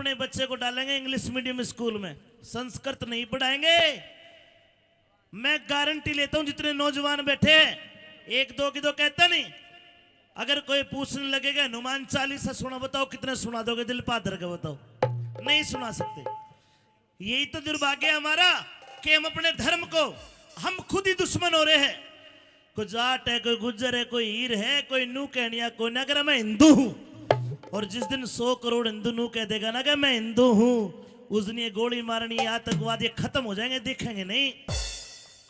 अपने बच्चे को डालेंगे इंग्लिश मीडियम स्कूल में, संस्कृत नहीं पढ़ाएंगे। मैं गारंटी लेता हूं जितने नौजवान बैठे हैं, एक दो की तो कहता नहीं। अगर कोई पूछने लगेगा हनुमान चालीसा सुना बताओ, कितने सुना दोगे दिल पादर के बताओ? नहीं सुना सकते। यही तो दुर्भाग्य है हमारा कि हम अपने धर्म को हम खुद ही दुश्मन हो रहे हैं। कोई जाट है, कोई गुज्जर है, कोई हीर है, कोई नू कहनिया, कोई ना अगर मैं हिंदू हूं, और जिस दिन 100 करोड़ हिंदू नू कह देगा ना कि मैं हिंदू हूं, उस दिन ये गोली मारनी, आतंकवादी खत्म हो जाएंगे, देखेंगे नहीं।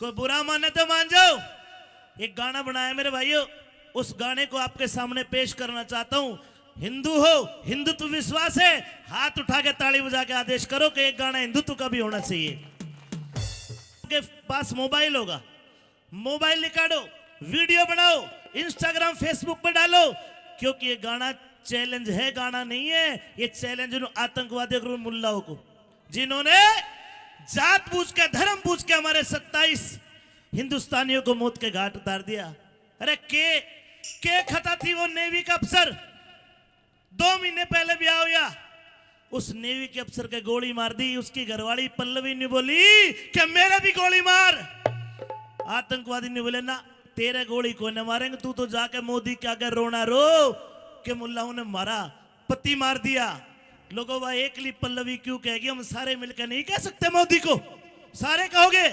कोई बुरा माने तो मान जाओ। एक गाना बनाया मेरे भाइयों, उस गाने को आपके सामने पेश करना चाहता हूं। हिंदू हो, हिंदुत्व विश्वास है, हाथ उठा के ताली बजा के आदेश करो कि एक गाना हिंदुत्व का भी होना चाहिए। के पास मोबाइल होगा, मोबाइल निकालो, वीडियो बनाओ, इंस्टाग्राम फेसबुक पर डालो, क्योंकि ये गाना चैलेंज है, गाना नहीं है। ये चैलेंज आतंकवादी मुल्लाओं को, जिन्होंने जात पूछ के धर्म पूछ के हमारे 27 हिंदुस्तानियों को मौत के घाट उतार दिया। अरे के खता थी वो नेवी का अफसर, 2 महीने पहले ब्याह हुआ, उस नेवी के अफसर के गोली मार दी। उसकी घरवाली पल्लवी ने बोली कि मेरे भी गोली मार। आतंकवादी ने बोले ना, तेरे गोली कोई न मारेंगे, तू तो जाके मोदी के आगे रोना रो कि मुल्लाओं ने मारा, पति मार दिया। लोगों वह एकली पल्लवी क्यों कहेगी? हम सारे मिलकर नहीं कह सकते मोदी को? सारे कहोगे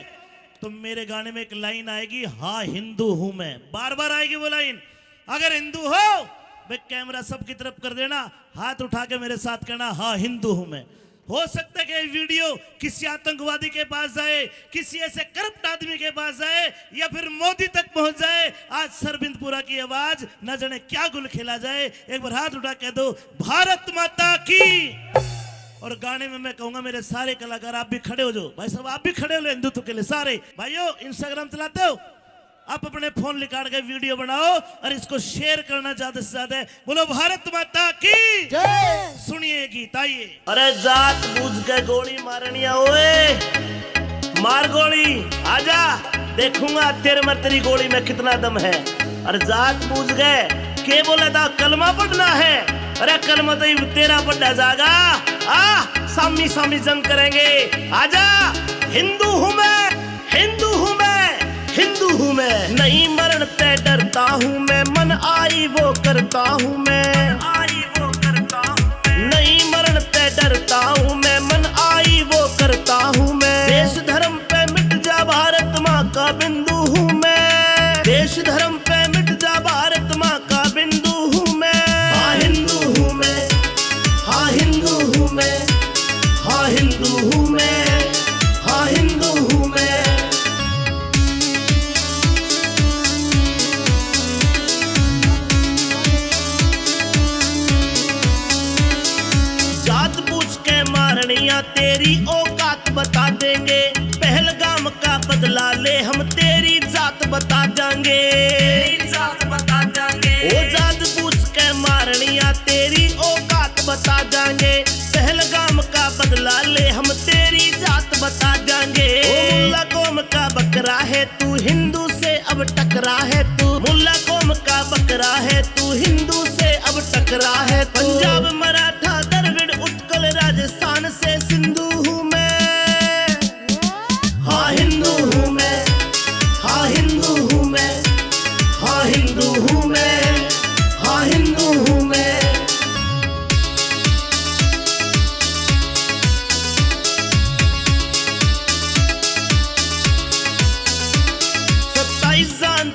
तो मेरे गाने में एक लाइन आएगी, हाँ हिंदू हूं मैं, बार बार आएगी वो लाइन। अगर हिंदू हो भाई कैमरा सबकी तरफ कर देना, हाथ उठा के मेरे साथ कहना, हाँ हिंदू हूं मैं। हो सकता है कि वीडियो किसी आतंकवादी के पास जाए, किसी ऐसे करप्ट आदमी के पास जाए, या फिर मोदी तक पहुंच जाए। आज सरबिंदपुरा की आवाज न जाने क्या गुल खेला जाए। एक बार हाथ उठा कह दो, भारत माता की। और गाने में मैं कहूंगा मेरे सारे कलाकार आप भी खड़े हो जाओ, भाई साहब आप भी खड़े हो हिंदुत्व के लिए। सारे भाइयों इंस्टाग्राम चलाते हो, आप अपने फोन निकाल के वीडियो बनाओ और इसको शेयर करना ज्यादा से ज्यादा। बोलो भारत माता की जय। सुनिए गीत, आइए। अरे जात बूझ के गोली मारनिया, ओए मार गोली, आजा देखूंगा तेरे में तेरी गोली में कितना दम है। अरे जात बूझ गए के बोला था कलमा पढ़ना है? अरे कलमा तो तेरा पढ़ा जाएगा। सामी सामी जंग करेंगे, आजा। हिंदू हूं मैं, हिंदू हूं मैं, हिंदू हूं मैं। नहीं मरण पे डरता हूं मैं, मन आई वो करता हूं मैं, आई वो करता हूं। नहीं मरण पे डरता हूं मैं, मन आई वो करता हूं मैं। देश धर्म पे मिट जा भारत माँ का बिंदु हूं मैं, देश धर्म पे मिट जा भारत माँ का बिंदु हूं मैं। हाँ हिंदू हूं मैं, हाँ हिंदू हूं मैं, हाँ हिंदू हूं मैं, हाँ हिंदू हूं मैं। तेरी औकात बता देंगे, पहलगाम का बदला ले हम तेरी जात बता जाएंगे, तेरी जात बता जाएंगे। ओ जात पूछ के मारनिया तेरी औकात बता जाएंगे, पहलगाम का बदला ले हम तेरी जात बता जाएंगे। ओ मुल्ला कौम का बकरा है तू, हिंदू से अब टकरा है तू। मुल्ला कौम का बकरा है तू, हिंदू से अब टकरा है तू। पंजाब मराठा द्रविड़ उत्कल राजस्थान से सिंधु हूं मैं। हाँ हिंदू हूं मैं, हाँ हिंदू हूं मैं, हाँ हिंदू हूं मैं, हाँ हिंदू हूं मैं।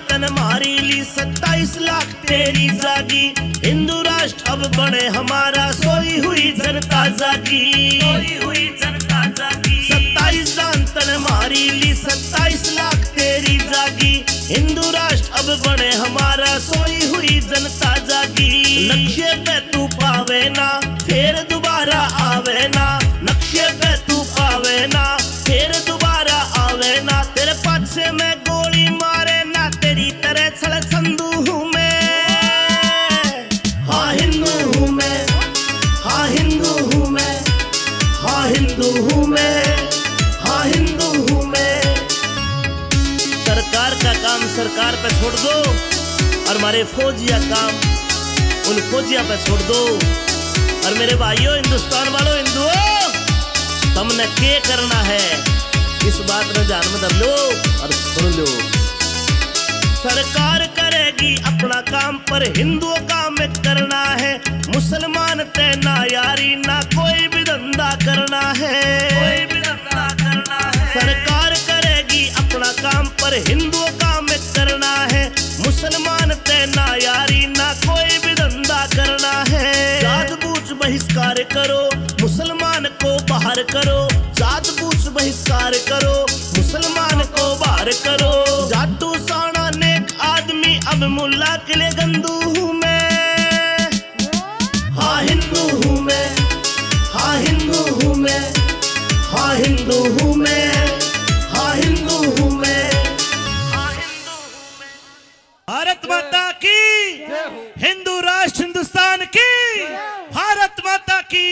तन मारी ली 27 लाख तेरी जागी। हिंदू राष्ट्र अब बने हमारा, सोई हुई जनता जागी, सोई हुई जनता जागी। 27 तन मारी ली 27 लाख तेरी जागी। हिंदू राष्ट्र अब बने हमारा, सोई हुई जनता जागी। नक्शे पे तू पावे ना फिर दोबारा आवे ना, नक्शे पे तू पावे ना फिर दोबारा आवे ना। तेरे पाछे में गोली मारे ना, तेरी तरह छल संधू हूं मैं। हाँ हिंदू हूं मैं, हाँ हिंदू हूं मैं, हाँ हिंदू हूं मैं, हाँ हिंदू हूं मैं। सरकार का काम सरकार पे छोड़ दो, और हमारे फौजिया काम उन फौजिया पे छोड़ दो। और मेरे भाइयों, हिंदुस्तान वालों, हिंदुओं, तुमने क्या करना है इस बात में ध्यान में धर लो और सुन लो। सरकार करेगी अपना काम पर हिंदुओं काम करना है। मुसलमान ते ना यारी ना कोई भी धंधा करना है, कोई भी धंधा करना है। सरकार करेगी अपना काम पर हिंदुओं काम करना है। मुसलमान ते ना यारी ना कोई भी धंधा करना है। जात बूझ बहिष्कार करो, मुसलमान को बाहर करो। जात बूझ बहिष्कार करो, मुसलमान को बाहर करो। जाटू साना नेक आदमी अब मुल्ला के लिए गंदू हूँ मैं। हाँ हिंदू हूँ मैं, हाँ हिंदू हूँ मैं, हाँ हिंदू हूँ मैं, हाँ हिंदू हूँ मैं, हाँ हिंदू हूँ मैं। भारत माता की, हिंदू राष्ट्र हिंदुस्तान की, भारत माता की।